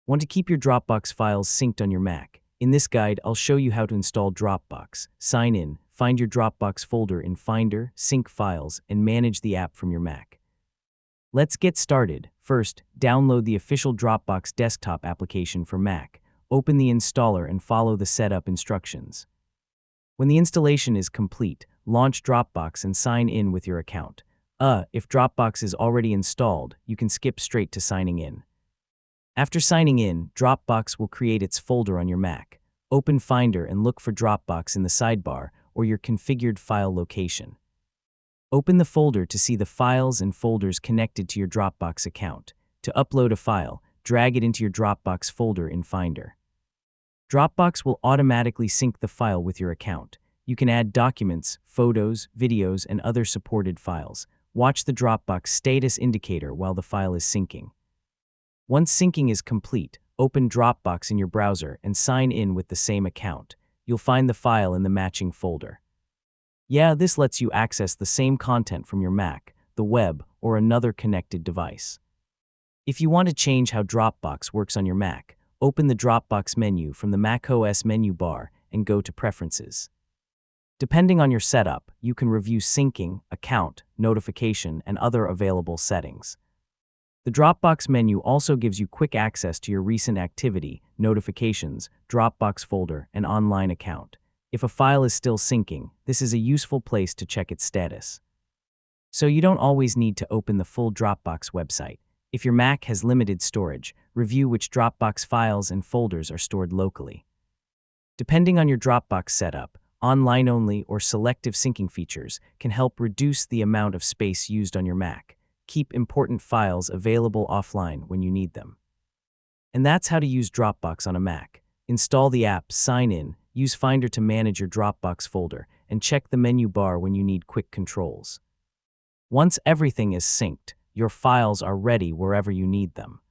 Want to keep your Dropbox files synced on your Mac? In this guide, I'll show you how to install Dropbox, sign in, find your Dropbox folder in Finder, sync files, and manage the app from your Mac. Let's get started. First, download the official Dropbox desktop application for Mac. Open the installer and follow the setup instructions. When the installation is complete, launch Dropbox and sign in with your account. If Dropbox is already installed, you can skip straight to signing in. After signing in, Dropbox will create its folder on your Mac. Open Finder and look for Dropbox in the sidebar or your configured file location. Open the folder to see the files and folders connected to your Dropbox account. To upload a file, drag it into your Dropbox folder in Finder. Dropbox will automatically sync the file with your account. You can add documents, photos, videos, and other supported files. Watch the Dropbox status indicator while the file is syncing. Once syncing is complete, open Dropbox in your browser and sign in with the same account. You'll find the file in the matching folder. This lets you access the same content from your Mac, the web, or another connected device. If you want to change how Dropbox works on your Mac, open the Dropbox menu from the macOS menu bar and go to Preferences. Depending on your setup, you can review syncing, account, notification, and other available settings. The Dropbox menu also gives you quick access to your recent activity, notifications, Dropbox folder, and online account. If a file is still syncing, this is a useful place to check its status. So you don't always need to open the full Dropbox website. If your Mac has limited storage, review which Dropbox files and folders are stored locally. Depending on your Dropbox setup, online-only or selective syncing features can help reduce the amount of space used on your Mac. Keep important files available offline when you need them. And that's how to use Dropbox on a Mac. Install the app, sign in, use Finder to manage your Dropbox folder, and check the menu bar when you need quick controls. Once everything is synced, your files are ready wherever you need them.